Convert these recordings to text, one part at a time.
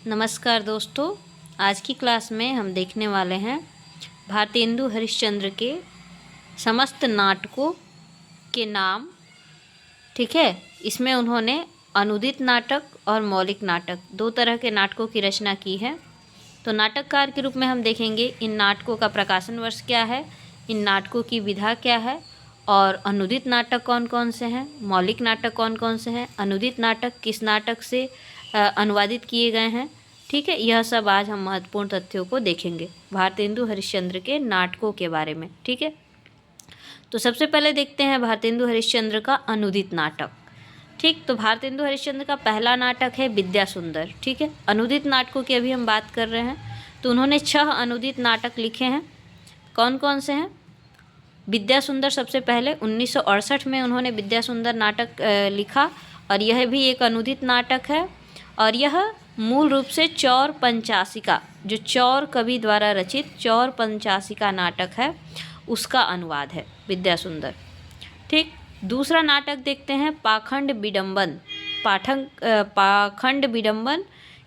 नमस्कार दोस्तों, आज की क्लास में हम देखने वाले हैं भारतेंदु हरिश्चंद्र के समस्त नाटकों के नाम। ठीक है, इसमें उन्होंने अनुदित नाटक और मौलिक नाटक दो तरह के नाटकों की रचना की है। तो नाटककार के रूप में हम देखेंगे इन नाटकों का प्रकाशन वर्ष क्या है, इन नाटकों की विधा क्या है और अनुदित नाटक कौन कौन से हैं, मौलिक नाटक कौन कौन से हैं, अनुदित नाटक किस नाटक से अनुवादित किए गए हैं। ठीक है, यह सब आज हम महत्वपूर्ण तथ्यों को देखेंगे भारतेंदु हरिश्चंद्र के नाटकों के बारे में। ठीक है, तो सबसे पहले देखते हैं भारतेंदु हरिश्चंद्र का अनुदित नाटक। ठीक, तो भारतेंदु हरिश्चंद्र का पहला नाटक है विद्या सुंदर। ठीक है, अनुदित नाटकों की अभी हम बात कर रहे हैं। तो उन्होंने 6 अनुदित नाटक लिखे हैं। कौन कौन से हैं? विद्या सुंदर सबसे पहले 1968 में उन्होंने विद्या सुंदर नाटक लिखा और यह भी एक अनुदित नाटक है और यह मूल रूप से चौर पंचासिका, जो चौर कवि द्वारा रचित चौर पंचासिका नाटक है, उसका अनुवाद है विद्या सुंदर। ठीक, दूसरा नाटक देखते हैं पाखंड विडंबन। पाखंड विडंबन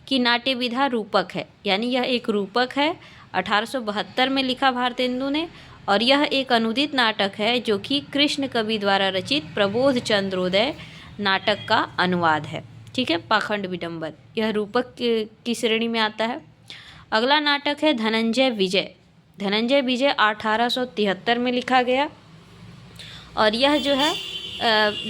की नाट्य विधा रूपक है, यानी यह एक रूपक है। 1872 में लिखा भारतेंदु ने और यह एक अनुदित नाटक है जो कि कृष्ण कवि द्वारा रचित प्रबोध चंद्रोदय नाटक का अनुवाद है। ठीक है, पाखंड विडंबन यह रूपक की श्रेणी में आता है। अगला नाटक है धनंजय विजय। धनंजय विजय 1873 में लिखा गया और यह जो है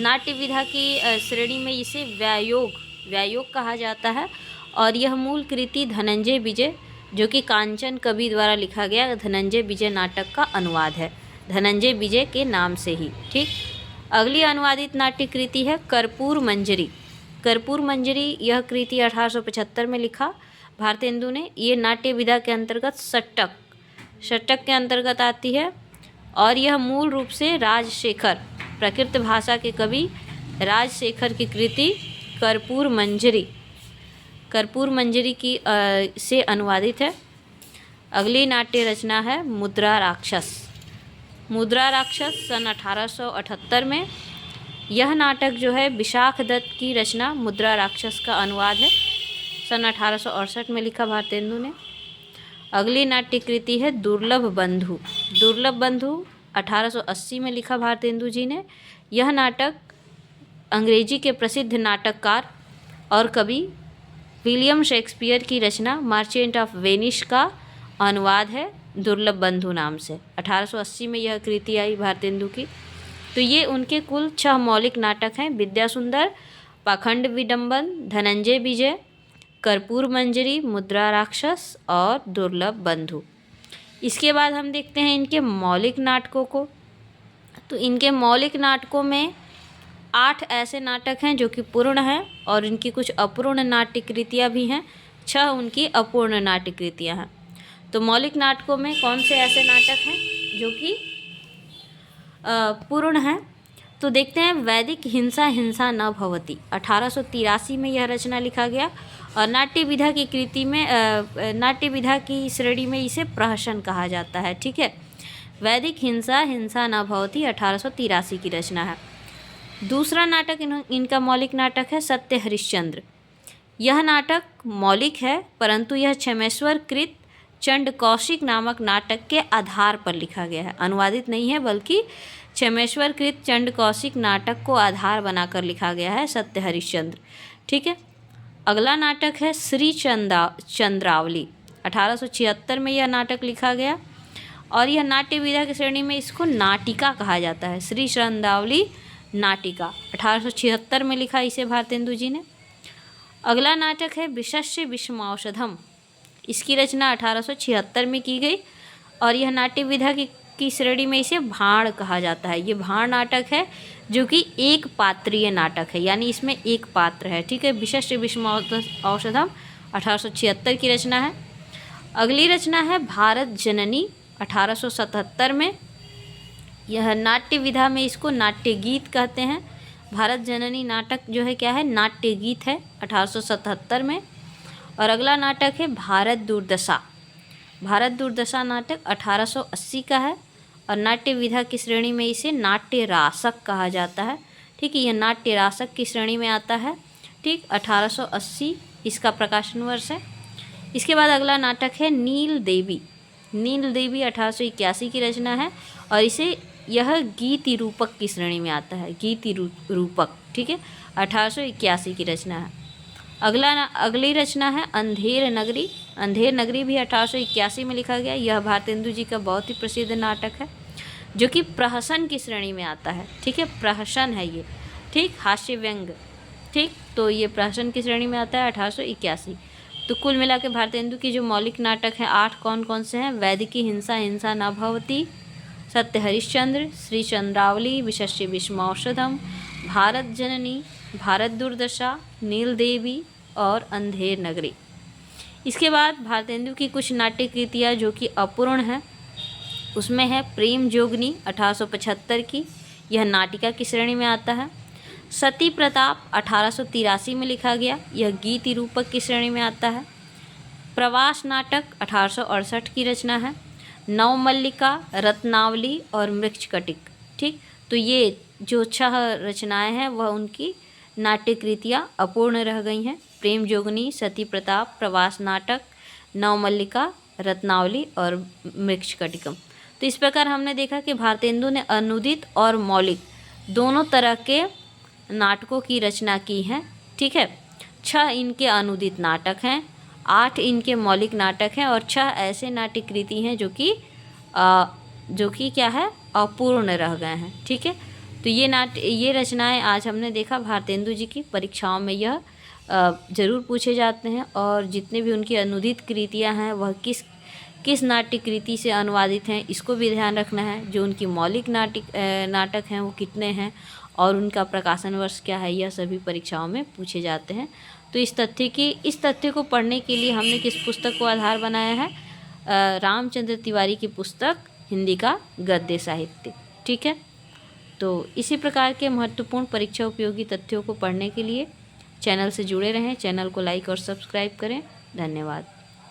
नाट्य विधा की श्रेणी में इसे व्यायोग कहा जाता है और यह मूल कृति धनंजय विजय जो कि कांचन कवि द्वारा लिखा गया धनंजय विजय नाटक का अनुवाद है, धनंजय विजय के नाम से ही। ठीक, अगली अनुवादित नाट्य कृति है कर्पूर मंजरी। कर्पूर मंजरी यह कृति 1875 में लिखा भारतेंदु ने। ये नाट्य विधा के अंतर्गत षट्टक के अंतर्गत आती है और यह मूल रूप से राजशेखर, प्राकृत भाषा के कवि राजशेखर की कृति कर्पूर मंजरी की से अनुवादित है। अगली नाट्य रचना है मुद्रा राक्षस। मुद्रा राक्षस सन 1878 में। यह नाटक जो है विशाख दत्त की रचना मुद्रा राक्षस का अनुवाद है, सन 1868 में लिखा भारतेंदु ने। अगली नाट्य कृति है दुर्लभ बंधु। दुर्लभ बंधु 1880 में लिखा भारतेंदु जी ने। यह नाटक अंग्रेजी के प्रसिद्ध नाटककार और कवि विलियम शेक्सपियर की रचना मर्चेंट ऑफ वेनिस का अनुवाद है दुर्लभ बंधु नाम से। 1880 में यह कृति आई भारतेंदु की। तो ये उनके कुल 6 मौलिक नाटक हैं, विद्या सुंदर, पाखंड विडंबन, धनंजय विजय, कर्पूर मंजरी, मुद्रा राक्षस और दुर्लभ बंधु। इसके बाद हम देखते हैं इनके मौलिक नाटकों को। तो इनके मौलिक नाटकों में 8 ऐसे नाटक हैं जो कि पूर्ण हैं और इनकी कुछ अपूर्ण नाट्य कृतियाँ भी हैं। 6 उनकी अपूर्ण नाट्य कृतियाँ हैं। तो मौलिक नाटकों में कौन से ऐसे नाटक हैं जो कि पूर्ण है? तो देखते हैं वैदिक हिंसा न भवति। 1883 में यह रचना लिखा गया और नाट्य विधा की कृति में नाट्य विधा की श्रेणी में इसे प्रहसन कहा जाता है। ठीक है, वैदिक हिंसा न भवति 1883 की रचना है। दूसरा नाटक इनका मौलिक नाटक है सत्य हरिश्चंद्र। यह नाटक मौलिक है परंतु यह क्षमेश्वर कृत चंड कौशिक नामक नाटक के आधार पर लिखा गया है, अनुवादित नहीं है बल्कि क्षमेश्वर कृत चंड कौशिक नाटक को आधार बनाकर लिखा गया है सत्य हरिश्चंद्र। ठीक है, अगला नाटक है श्री चंद्रावली। 1876 में यह नाटक लिखा गया और यह नाट्य विधा की श्रेणी में इसको नाटिका कहा जाता है, श्री चंद्रावली नाटिका। 1876 में लिखा इसे भारतेंदु जी ने। अगला नाटक है विशस्य विषमौषधम। इसकी रचना 1876 में की गई और यह नाट्य विधा की श्रेणी में इसे भाण कहा जाता है। ये भाण नाटक है जो कि एक पात्रीय नाटक है, यानी इसमें एक पात्र है। ठीक है, विशस्य विषमौषधम 1876 की रचना है। अगली रचना है भारत जननी 1877 में। यह नाट्य विधा में इसको नाट्य गीत कहते हैं। भारत जननी नाटक जो है क्या है, नाट्य गीत है 1877 में। और अगला नाटक है भारत दुर्दशा। भारत दुर्दशा नाटक 1880 का है और नाट्य विधा की श्रेणी में इसे नाट्य रासक कहा जाता है। ठीक है, यह नाट्य रासक की श्रेणी में आता है। ठीक, 1880 इसका प्रकाशन वर्ष है। इसके बाद अगला नाटक है नील देवी। नील देवी 1881 की रचना है और इसे यह गीति रूपक की श्रेणी में आता है, गीति रूपक, ठीक है, 1881 की रचना है। अगली रचना है अंधेर नगरी। अंधेर नगरी भी 1881 में लिखा गया। यह भारतेंदु जी का बहुत ही प्रसिद्ध नाटक है जो कि प्रहसन की श्रेणी में आता है, ठीक है, प्रहसन है ये, ठीक, हास्य व्यंग, ठीक, तो ये प्रहसन की श्रेणी में आता है 1881। तो कुल मिला के भारतेंदु की जो मौलिक नाटक हैं 8 कौन कौन से हैं? वैदिकी हिंसा, हिंसा न भवति, सत्य हरिश्चंद्र, श्री चंद्रावली, विशस्य विषमौषधम, भारत जननी, भारत दुर्दशा, नील देवी और अंधेर नगरी। इसके बाद भारतेंदु की कुछ नाट्य कृतियाँ जो कि अपूर्ण हैं, उसमें है प्रेम जोगनी 1875 की, यह नाटिका की श्रेणी में आता है। सती प्रताप 1883 में लिखा गया, यह गीति रूपक की श्रेणी में आता है। प्रवास नाटक 1868 की रचना है। नवमल्लिका, रत्नावली और मृक्षकटिक, ठीक, तो ये जो 6 रचनाएं हैं वह उनकी नाट्य कृतियाँ अपूर्ण रह गई हैं। प्रेम जोगनी, सती प्रताप, प्रवास नाटक, नवमल्लिका, रत्नावली और मृक्षकटिकम। तो इस प्रकार हमने देखा कि भारतेंदु ने अनुदित और मौलिक दोनों तरह के नाटकों की रचना की है, ठीक है। 6 इनके अनुदित नाटक हैं, 8 इनके मौलिक नाटक हैं और 6 ऐसे नाट्य कृति हैं जो कि क्या है, अपूर्ण रह गए हैं, ठीक है। तो ये रचनाएं आज हमने देखा भारतेंदु जी की। परीक्षाओं में यह ज़रूर पूछे जाते हैं और जितने भी उनकी अनुदित कृतियाँ हैं वह किस नाट्य कृति से अनुवादित हैं इसको भी ध्यान रखना है। जो उनकी मौलिक नाटक हैं वो कितने हैं और उनका प्रकाशन वर्ष क्या है, यह सभी परीक्षाओं में पूछे जाते हैं। तो इस तथ्य को पढ़ने के लिए हमने किस पुस्तक को आधार बनाया है? रामचंद्र तिवारी की पुस्तक हिंदी का गद्य साहित्य, ठीक है। तो इसी प्रकार के महत्वपूर्ण परीक्षा उपयोगी तथ्यों को पढ़ने के लिए चैनल से जुड़े रहें। चैनल को लाइक और सब्सक्राइब करें। धन्यवाद।